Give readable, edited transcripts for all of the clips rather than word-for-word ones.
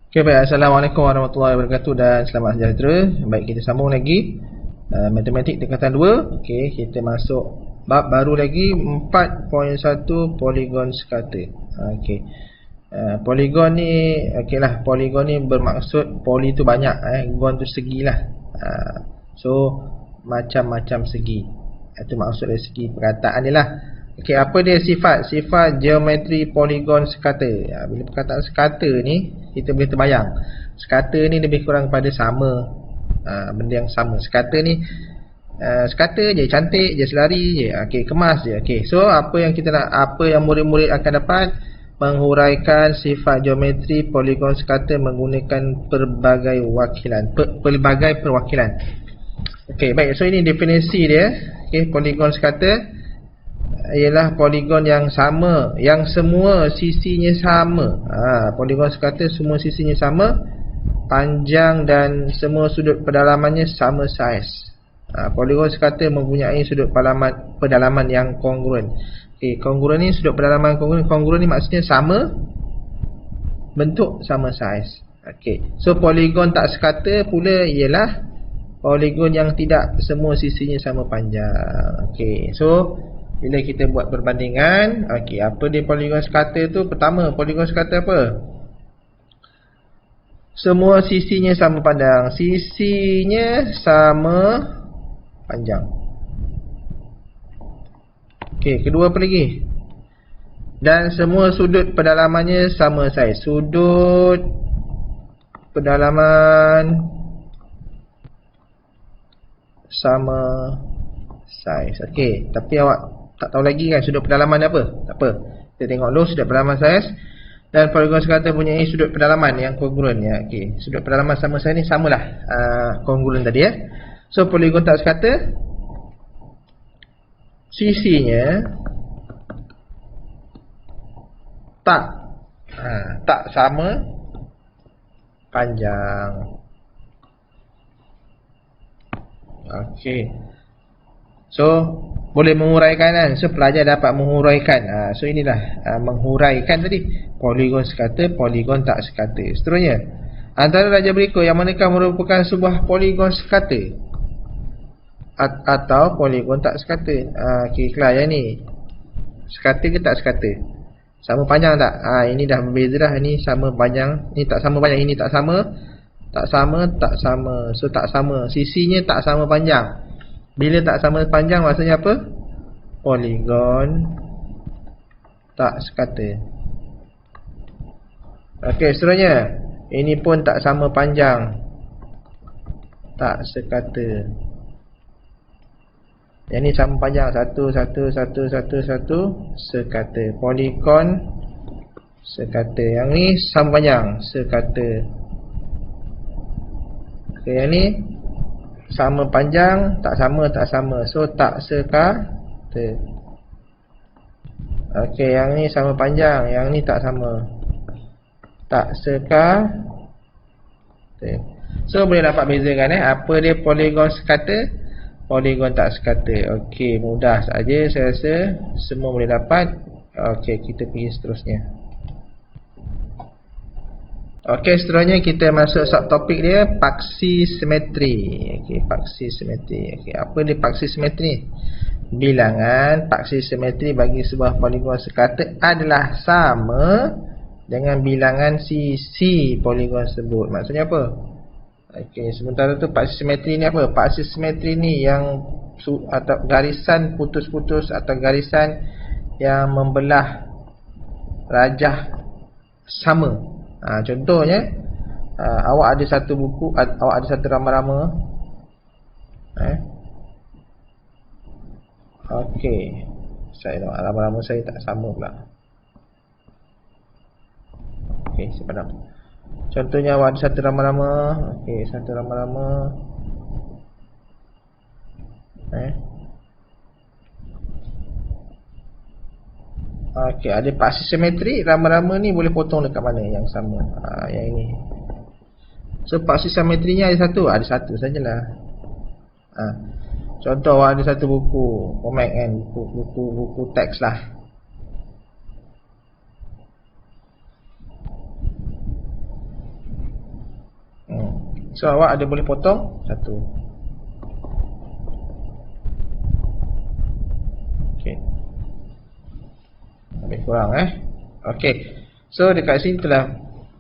Okay, baik. Assalamualaikum warahmatullahi wabarakatuh dan selamat sejahtera. Baik, kita sambung lagi matematik tingkatan 2. Okey, kita masuk bab baru lagi 4.1 poligon sekata. Okey. Poligon ni okeylah, poligon ni bermaksud poli tu banyak, gon tu segilah. So macam-macam segi. Itu maksud dari segi perkataan dia lah. Okey, apa dia sifat? Sifat geometri poligon sekata. Bila perkataan sekata ni, kita boleh terbayang. Sekata ni lebih kurang pada sama. Benda yang sama. Sekata ni, sekata je, cantik je, selari je. Okey, kemas je. Okey, so apa yang kita nak, apa yang murid-murid akan dapat? Menghuraikan sifat geometri poligon sekata menggunakan pelbagai wakilan. Pelbagai perwakilan. Okey, baik. So ini definisi dia. Okey, poligon sekata ialah poligon yang sama, yang semua sisinya sama. Poligon sekata semua sisinya sama, panjang dan semua sudut pedalamannya sama saiz. Poligon sekata mempunyai sudut pedalaman yang kongruen. Okey, kongruen ni sudut pedalaman kongruen. Kongruen ni maksudnya sama bentuk, sama saiz. Okey, so poligon tak sekata pula ialah poligon yang tidak semua sisinya sama panjang. Okey, so bila kita buat perbandingan, okey, apa dia poligon sekata tu? Pertama, poligon sekata apa? Semua sisinya sama panjang. Sisinya sama panjang. Okey, kedua apa lagi? Dan semua sudut pedalamannya sama saiz. Sudut pedalaman sama saiz. Okey, tapi awak tak tahu lagi kan sudut pedalaman apa? Tak apa. Kita tengok dulu sudut pedalaman saiz. Dan poligon sekata punya sudut pedalaman yang kongruen ya. Okey, sudut pedalaman sama saiz ni samalah kongruen tadi ya. So poligon tak sekata sisinya tak sama panjang. Okey. So boleh menguraikan kan. So pelajar dapat menguraikan. So inilah menghuraikan tadi. Poligon sekata, poligon tak sekata. Seterusnya, antara darjah berikut yang manakah merupakan sebuah poligon sekata atau poligon tak sekata? Okey, kelas yang ni sekata ke tak sekata? Sama panjang tak? Ini dah berbeza dah. Ini sama panjang, ini tak sama panjang. Ini tak sama, tak sama, tak sama. So tak sama, sisinya tak sama panjang. Bila tak sama panjang maksudnya apa? Poligon tak sekata. Okey, seterusnya, ini pun tak sama panjang, tak sekata. Yang ni sama panjang, satu, sekata. Poligon sekata. Yang ni sama panjang, sekata. Okey, yang ni sama panjang, tak sama. So tak sekata. Okey, yang ni sama panjang, yang ni tak sama, tak sekata. So boleh dapat bezakan apa dia poligon sekata, poligon tak sekata. Okey, mudah saja, saya rasa semua boleh dapat. Okey, kita pergi seterusnya. Okey, seterusnya kita masuk subtopik dia, paksi simetri. Okey, paksi simetri. Okey, apa dia paksi simetri? Bilangan paksi simetri bagi sebuah poligon sekata adalah sama dengan bilangan sisi poligon tersebut. Maksudnya apa? Okey, sementara tu paksi simetri ni apa? Paksi simetri ni yang atau garisan putus-putus atau garisan yang membelah rajah sama. Contohnya, awak ada satu buku, awak ada satu rama-rama. Okey, saya tengok rama-rama saya tak sama pula. Okey, saya padam. Contohnya awak ada satu rama-rama. Okey, satu rama-rama. Okey, ada paksi simetri. Rama-rama ni boleh potong dekat mana yang sama? Yang ini. So paksi simetrinya ada satu? Ada satu sajalah. Contoh ada satu buku komik kan, buku teks lah. So awak ada boleh potong satu. Okey. Lebih kurang Okey. So dekat sini telah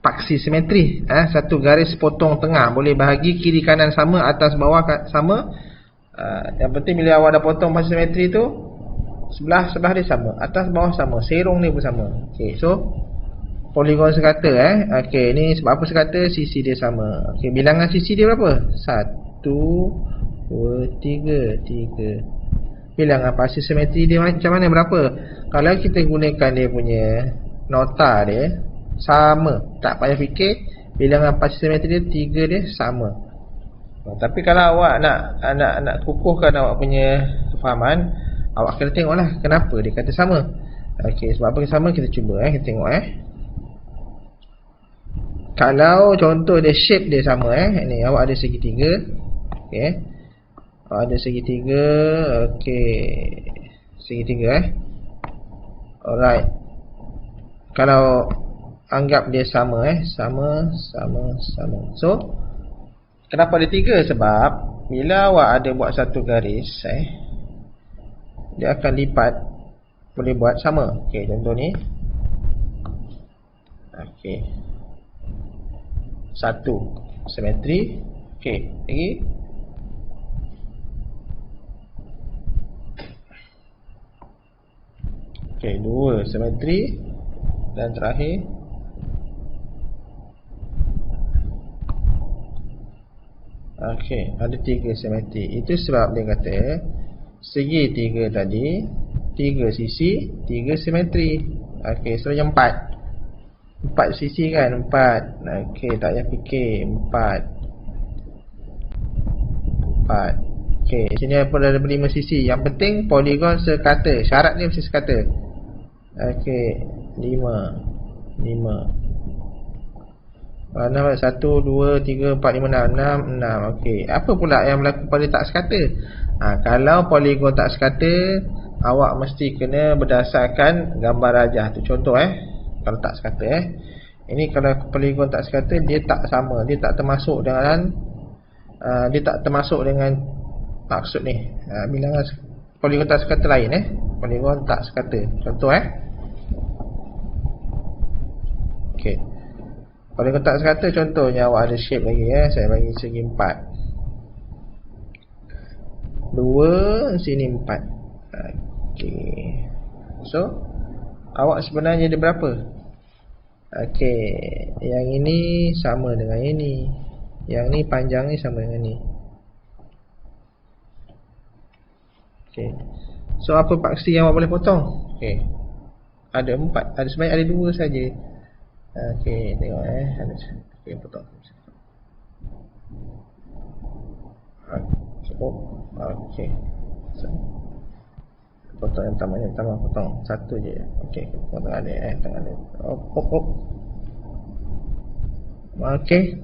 paksi simetri. Satu garis potong tengah boleh bahagi kiri kanan sama, atas bawah sama. Yang penting bila awak dah potong paksi simetri tu, sebelah dia sama, atas bawah sama, serong ni pun sama. Okey, so poligon sekata Okey, ni sebab apa sekata? Sisi dia sama. Okey, bilangan sisi dia berapa? 1 2 3 3. Bilangan paksi simetri dia macam mana, berapa? Kalau kita gunakan dia punya nota dia sama, tak payah fikir, bilangan paksi simetri dia 3 dia sama. Tapi kalau awak nak kukuhkan awak punya kefahaman, awak kena tengoklah kenapa dia kata sama. Okey, sebab apa sama, kita cuba kita tengok Kalau contoh dia shape dia sama ni, awak ada segitiga. Okey. Awak ada segitiga. Okey. Segitiga Alright. Kalau anggap dia sama sama. So kenapa ada 3? Sebab bila awak ada buat satu garis dia akan lipat, boleh buat sama. Okey, contoh ni. Okey. 1 simetri. Okey, lagi. Okey, 2 simetri. Dan terakhir okey, ada 3 simetri. Itu sebab dia kata segi 3 tadi, 3 sisi, 3 simetri. Okey, seterusnya 4 sisi kan, 4. Okey, tak payah fikir, 4. Okey, sini apa dah ada 5 sisi. Yang penting poligon sekata. Syarat ni mesti sekata. Okey, 5. Mana 1 2 3 4 5 6 6. Okey, apa pula yang berlaku pada tak sekata? Kalau poligon tak sekata, awak mesti kena berdasarkan gambar rajah tu. Contoh kalau tak sekata ini kalau poligon tak sekata, dia tak sama, dia tak termasuk dengan maksud ni. Bilangan poligon tak sekata lain poligon tak sekata. Contoh okey. Poligon tak sekata contohnya awak ada shape lagi saya bagi segi 4. 2 sini 4. Okey. So awak sebenarnya ada berapa? Okey, yang ini sama dengan ini. Yang ni panjang ni sama dengan ni. Okey. So apa paksi yang awak boleh potong? Okey. Ada 4, ada sebenarnya ada 2 saja. Okey, tengok ada. Okey, potong. Okey. Potong yang pertama potong satu je. Okey, potong ada tengah ada. Okey.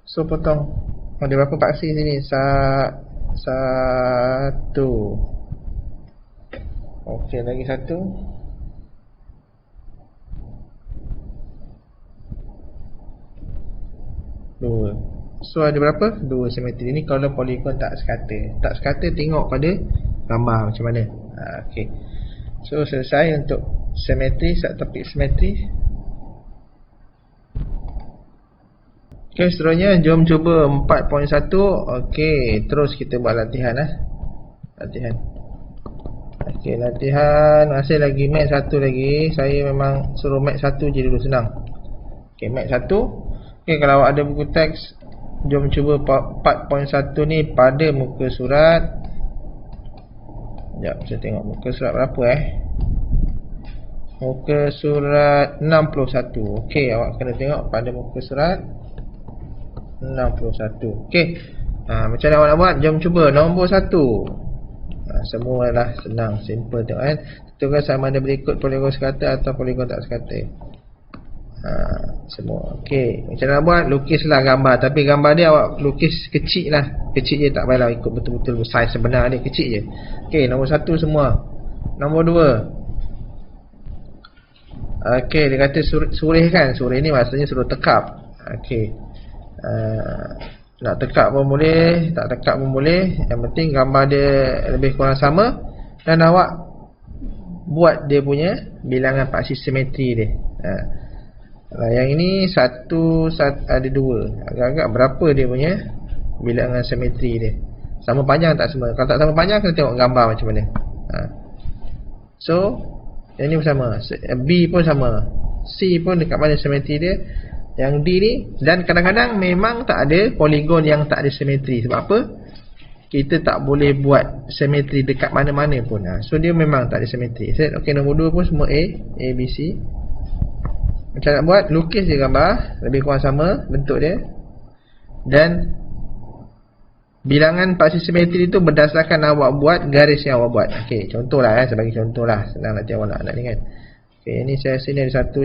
So potong. Ada berapa paksi sini? 1. Okey, lagi 1. Dua. So ada berapa? 2 simetri. Ini kalau poligon tak sekata. Tak sekata tengok pada gambar macam mana. Okey. So selesai untuk simetri, topik simetri. Okey, seterusnya jom cuba 4.1. Okey, terus kita buat latihan latihan. Okey, latihan. Masih lagi mat 1 lagi. Saya memang suruh mat 1 je dulu, senang. Okey, mat 1. Okey, kalau awak ada buku teks, jom cuba 4.1 ni pada muka surat. Sekejap, saya tengok muka surat berapa Muka surat 61. Okey, awak kena tengok pada muka surat 61. Okey, macam mana awak nak buat? Jom cuba nombor 1. Semua dah senang, simple tengok tentukan sama ada berikut poligon sekata atau poligon tak sekata. Semua. Okey, macam mana buat? Lukislah gambar, tapi gambar dia awak lukis kecil lah. Kecil je, tak payahlah ikut betul-betul saiz sebenar dia, kecil je. Okey, nombor 1 semua. Nombor 2. Okey, dia kata surih kan. Surih ni maksudnya suruh tekap. Okey. Nak tekak pun boleh, tak tekak pun boleh. Yang penting gambar dia lebih kurang sama. Dan awak buat dia punya bilangan paksi simetri dia. Yang ini satu ada dua. Agak-agak berapa dia punya bilangan simetri dia. Sama panjang tak semua. Kalau tak sama panjang, kena tengok gambar macam mana. So yang ni pun sama, B pun sama, C pun dekat mana simetri dia. Yang D ni, dan kadang-kadang memang tak ada poligon yang tak ada simetri. Sebab apa? Kita tak boleh buat simetri dekat mana-mana pun. So dia memang tak ada simetri. Okay, nombor 2 pun semua A, B, C. Macam nak buat, lukis je gambar, lebih kurang sama bentuk dia. Dan bilangan paksi simetri itu berdasarkan awak buat garis yang awak buat. Okay, contohlah saya bagi contoh lah. Senang nanti awak nak ni kan. Okay, ni saya rasa ni ada satu,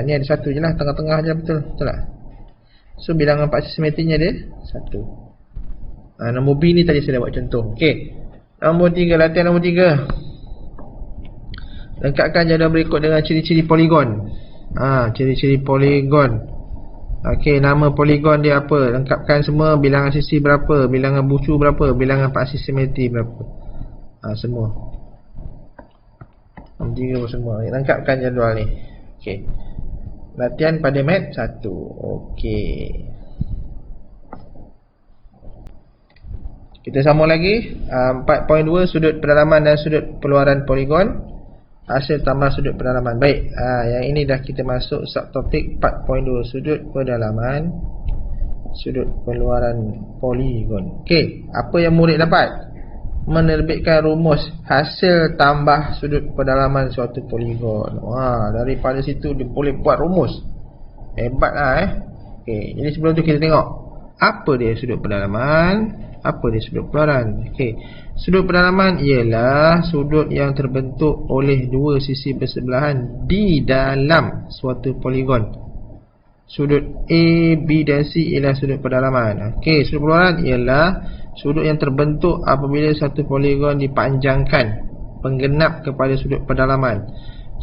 ni ada satu je lah, tengah-tengah je, betul tak? So bilangan paksi simetrinya dia 1. Nombor B ni tadi saya dah buat contoh. Okay, nombor 3, latihan nombor 3. Lengkapkan jadual berikut dengan ciri-ciri poligon. Ciri-ciri poligon. Okay, nama poligon dia apa? Lengkapkan semua, bilangan sisi berapa, bilangan bucu berapa, bilangan paksi simetri berapa. Semua. Nombor 3 pun semua. Lengkapkan jadual ni. Okay, latihan pada mat 1. Okay, kita sambung lagi. 4.2 sudut pedalaman dan sudut peluaran poligon. Hasil tambah sudut pedalaman. Baik, yang ini dah kita masuk subtopik 4.2 sudut pedalaman, sudut peluaran poligon. Okey, apa yang murid dapat? Menerbitkan rumus hasil tambah sudut pedalaman suatu poligon. Daripada situ dia boleh buat rumus. Hebatlah Okey, jadi sebelum tu kita tengok apa dia sudut pedalaman, apa dia sudut peluaran. Okey, sudut pedalaman ialah sudut yang terbentuk oleh dua sisi bersebelahan di dalam suatu poligon. Sudut A, B dan C ialah sudut pedalaman. Okey, sudut peluaran ialah sudut yang terbentuk apabila satu poligon dipanjangkan penggenap kepada sudut pedalaman.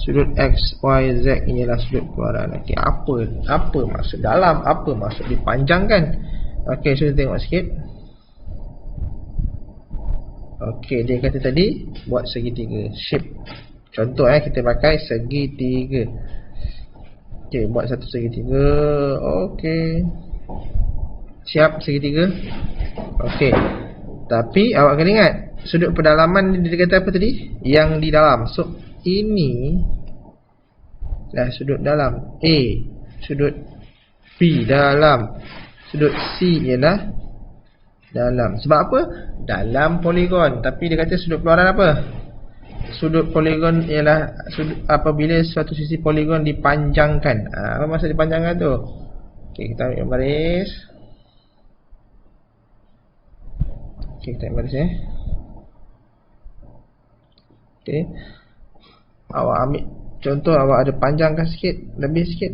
Sudut X, Y, Z ialah sudut peluaran. Okey, apa maksud dalam, apa maksud dipanjangkan? Okey, so kita tengok sikit. Okey, dia kata tadi buat segitiga, shape. Contoh kita pakai segitiga. Okey, buat satu segitiga. Okey, siap segitiga. Okey, tapi awak kena ingat sudut pedalaman ni dia kata apa tadi? Yang di dalam. So ini lah sudut dalam. A, sudut B dalam, sudut C ialah dalam. Sebab apa? Dalam poligon. Tapi dia kata sudut peluaran apa? Sudut poligon ialah sudut apabila suatu sisi poligon dipanjangkan. Apa maksud dipanjangkan tu? Okey, kita ambil baris. Okey, kita ambil baris Okey, awak ambil contoh, awak ada panjangkan sikit, lebih sikit.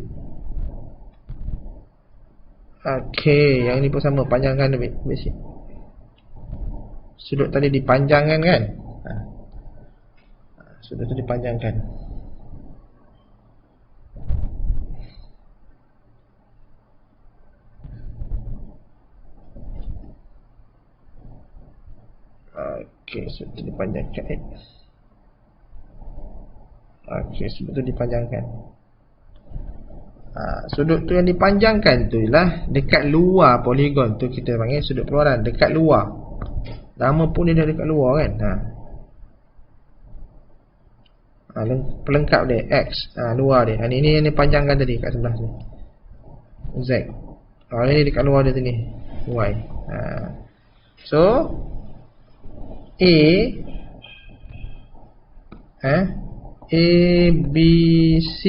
Okey, yang ni pun sama, panjangkan lebih sikit. Sudut tadi dipanjangkan kan? Sudut tu dipanjangkan. Okey, sudut tu dipanjangkan. Okey, sudut tu dipanjangkan. Sudut tu yang dipanjangkan tu ialah dekat luar poligon tu, kita panggil sudut peluaran, dekat luar. Nama pun dia dah dekat luar kan. Pelengkap dia X, luar dia. Ini yang dipanjangkan tadi kat sebelah tu, Z. Ini dekat luar dia tadi, Y. So A, B, C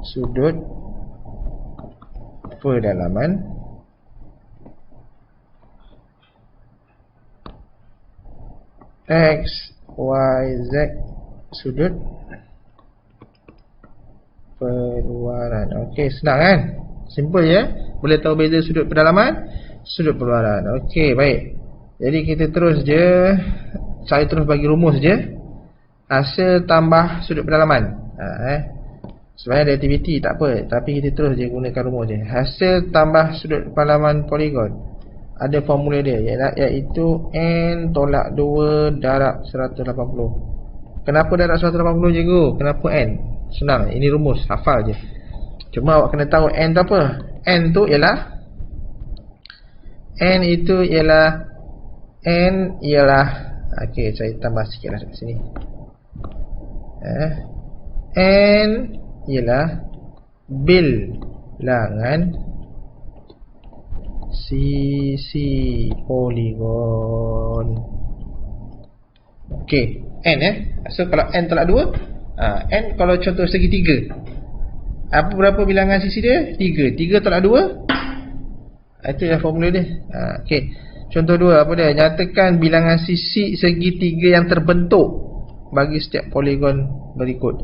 sudut pedalaman X, Y, Z sudut peluaran. Okey, senang kan? Simple je. Boleh tahu beza sudut pedalaman, sudut peluaran. Okey, baik. Jadi kita terus je, saya terus bagi rumus je. Hasil tambah sudut pedalaman. Sebenarnya relativity tak apa, tapi kita terus je gunakan rumus je. Hasil tambah sudut palaman poligon ada formula dia, iaitu n tolak 2 darab 180. Kenapa darab 180 cikgu? Kenapa n? Senang, ini rumus, hafal je. Cuma awak kena tahu n tu apa. N tu ialah okey, saya tambah sikit lah kat sini. N ialah bilangan sisi poligon. Okey, n so kalau n tolak 2, n kalau contoh segitiga, berapa bilangan sisi dia? 3. 3 tolak 2, itu yang formula dia. Okey. Contoh 2 apa dia? Nyatakan bilangan sisi segitiga yang terbentuk bagi setiap poligon berikut.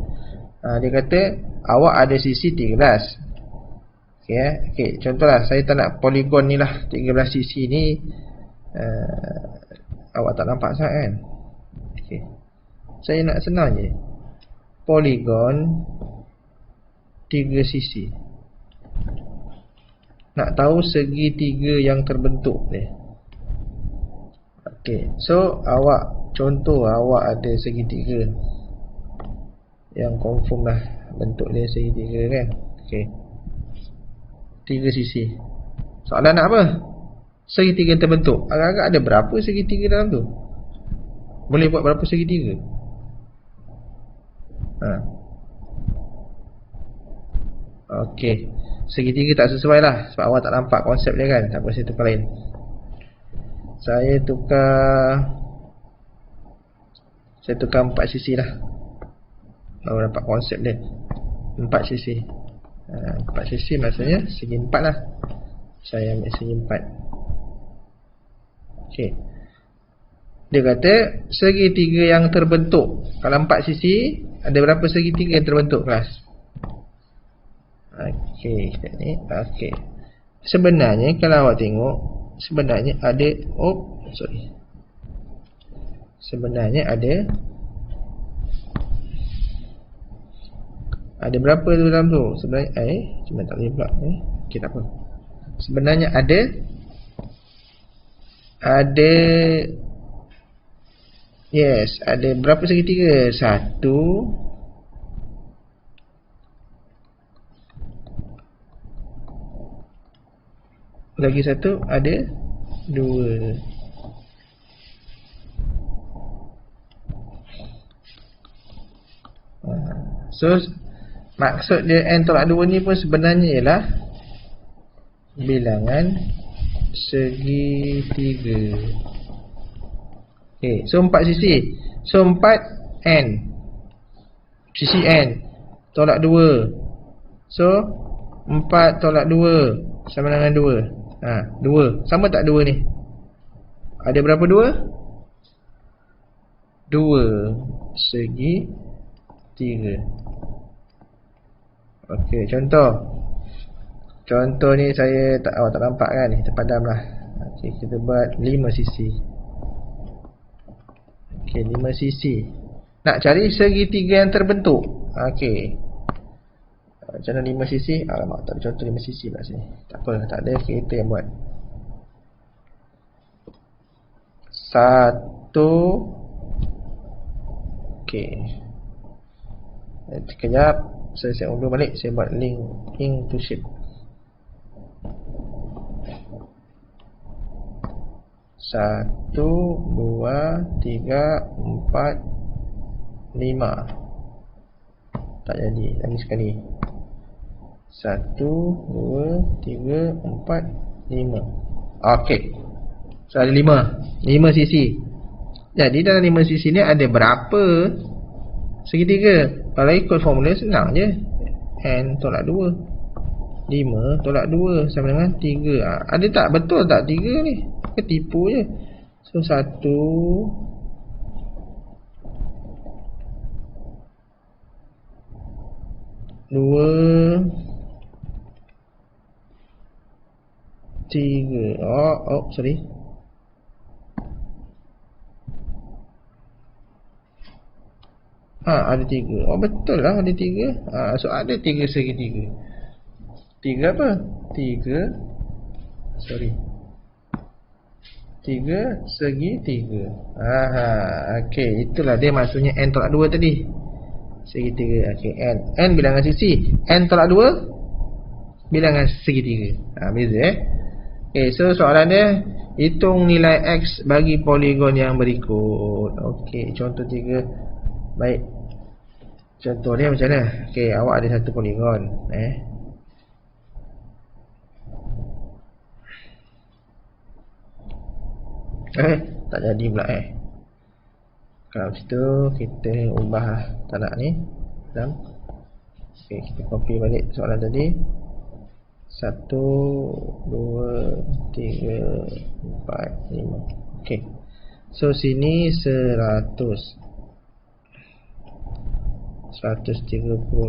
Dia kata awak ada sisi 13. Okey, contohlah saya tak nak poligon ni lah, 13 sisi ni awak tak nampak sangat kan? Okey. Saya nak senang je. Poligon 3 sisi. Nak tahu segitiga yang terbentuk dia. Okey, so contoh awak ada segitiga yang confirm lah bentuk dia segitiga kan. Okey, 3 sisi. Soalan nak apa? Segitiga yang terbentuk. Agak-agak ada berapa segitiga dalam tu? Boleh buat berapa segitiga? Okey, segitiga tak sesuai lah, sebab awak tak nampak konsep dia kan. Tak apa, saya tukar lain. Saya tukar 4 sisi lah, baru dapat konsep dia. 4 sisi. 4 sisi maksudnya segi 4 lah. Saya ambil segi 4. Okey, dia kata segitiga yang terbentuk. Kalau 4 sisi, ada berapa segitiga yang terbentuk kelas? Okey, ni. Okey. Sebenarnya kalau awak tengok, sebenarnya ada berapa tu dalam tu? Sebenarnya cuma tak boleh pula. Okey, tak apa. Sebenarnya ada berapa segitiga? 1, lagi 1 ada 2. So maksud dia n tolak 2 ni pun sebenarnya ialah bilangan segitiga. Okey, so 4 sisi. So 4 n. Sisi n tolak 2. So 4 tolak 2 sama dengan 2. 2. Sama tak 2 ni? Ada berapa 2? 2 segi 3. Okey, contoh ni awak tak nampak kan? Kita padam lah. Okey, kita buat 5 sisi. Okey, 5 sisi. Nak cari segitiga yang terbentuk. Okey, macam mana 5 sisi? Alamak, tak ada contoh 5 sisi pula sini. Tak apa, tak ada, kita yang buat. 1. Okey, sekejap, saya undur balik. Saya buat link to sheet. 1, 2, 3, 4, 5. Tak jadi, lagi sekali. 1, 2, 3, 4, 5. Okey, so ada 5 sisi. Jadi dalam 5 sisi ni ada berapa segitiga? Kalau ikut formula senang je. N tolak 2. 5 tolak 2 sama dengan 3. Ada tak? Betul tak 3 ni? Ketipu je. So 1, 2, 3. Sorry. Ada 3. Oh betul lah ada 3. So ada 3 segitiga. 3 apa? 3 segitiga. Okey, itulah dia maksudnya n tolak 2 tadi. Segitiga. Okey, n bilangan sisi, n tolak 2 bilangan segitiga. Beza Okey, so soalan dia, hitung nilai x bagi poligon yang berikut. Okey, contoh 3. Baik. Contoh dia macam mana? Okey, awak ada satu poligon tak jadi pula Kalau situ kita ubah tak nak ni. Okey, kita copy balik soalan tadi. 1 2 3 4 5. Okey. So sini 130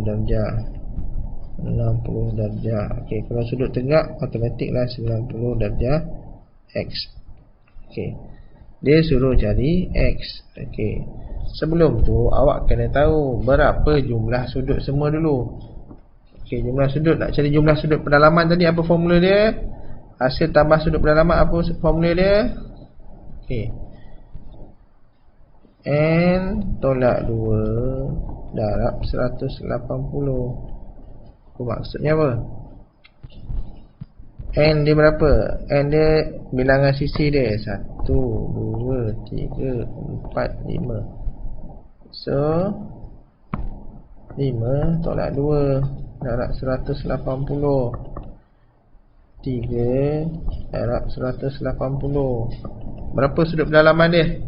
darjah, 60 darjah. Okey, kalau sudut tegak automatiklah 90 darjah x. Okey. Dia suruh cari x. Okey. Sebelum tu awak kena tahu berapa jumlah sudut semua dulu. Okey, jumlah sudut, nak cari jumlah sudut pendalaman tadi apa formula dia? Hasil tambah sudut pendalaman apa formula dia? Okey. N tolak 2 darab 180. Apa maksudnya apa? N dia berapa? N dia bilangan sisi dia 1, 2, 3, 4, 5. So 5 tolak 2 darab 180. 3 darab 180. Berapa sudut pendalaman dia?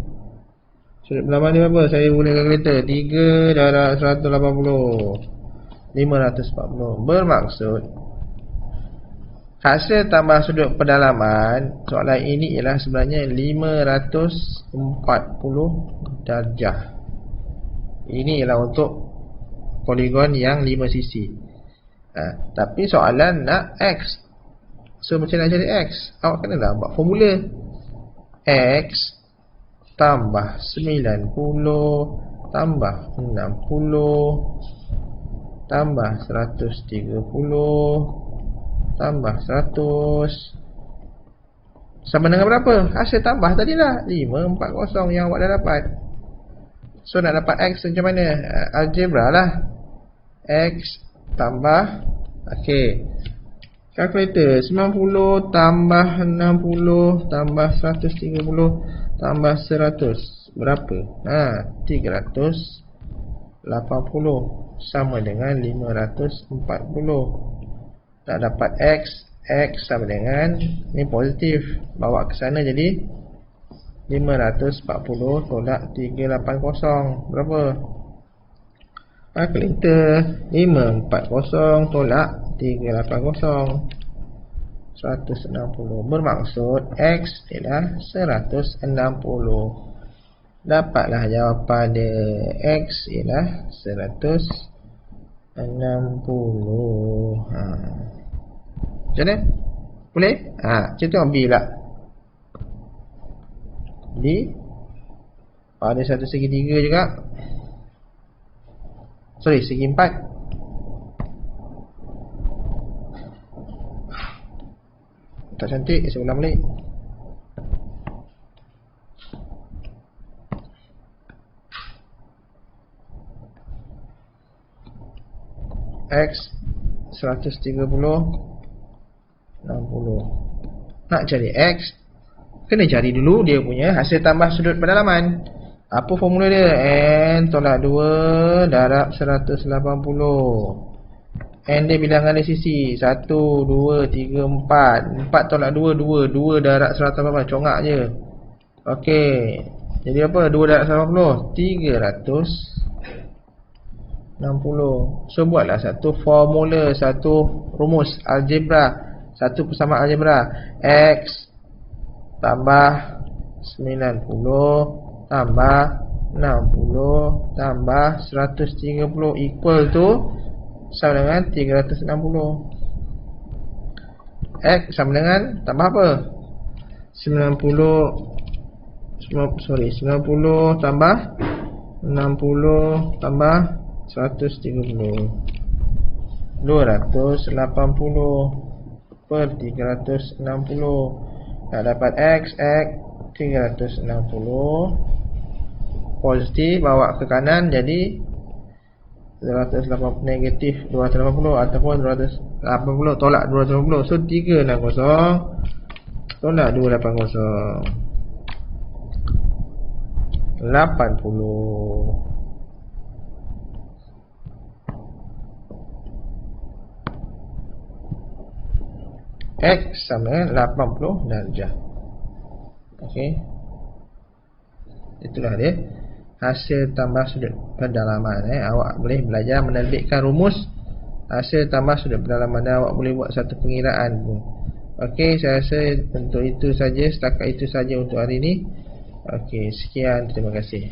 Sudut pendalaman dia berapa? Saya guna kalkulator. 3 darab 180, 540. Bermaksud hasil tambah sudut pendalaman soalan ini ialah sebenarnya 540 darjah. Ini ialah untuk poligon yang 5 sisi. Tapi soalan nak x. So macam nak cari x? Awak kena lah buat formula. X tambah 90 tambah 60 tambah 130 tambah 100 sama dengan berapa? Hasil tambah tadi lah 540 yang awak dah dapat. So nak dapat x macam mana? Algebra lah. X tambah, okey, kalkulator. 90 tambah 60 tambah 130 tambah 100 berapa? 380 sama dengan 540. Tak dapat x, x sama dengan ni positif, bawa ke sana jadi 540 tolak 380 berapa? Kalkulator. 540 tolak 380 160. Bermaksud x ialah 160. Dapatlah jawapan dia. X ialah 160. Macam mana? Boleh? Macam tu B lah. B ada satu segi 3 juga. Sorry, segi 4. Tak cantik, saya ulang balik. X 130 60. Nak cari x, kena cari dulu dia punya hasil tambah sudut pendalaman. Apa formula dia? N tolak 2 darab 180. N dia bilangan dari sisi 1, 2, 3, 4. 4 tolak 2, 2. 2 darab 180. Congak je. Okey. Jadi apa? 2 darab 180 360. So buatlah satu formula, satu rumus algebra, satu persamaan algebra. X tambah 90 tambah 60 tambah 130 equal to sama dengan 360. X sama dengan tambah apa? 90 tambah 60 tambah 130, 280 per 360. Nak dapat X 360 positif bawa ke kanan jadi 280 negatif 280 ataupun 280 tolak 280. So 360 tolak 280 80. X sama 80 darjah. Okey. Itulah dia hasil tambah sudut pendalaman. Awak boleh belajar menerbitkan rumus hasil tambah sudut pendalaman dan awak boleh buat satu pengiraan pun. Okey, saya rasa untuk itu saja, setakat itu saja untuk hari ini. Okey, sekian, terima kasih.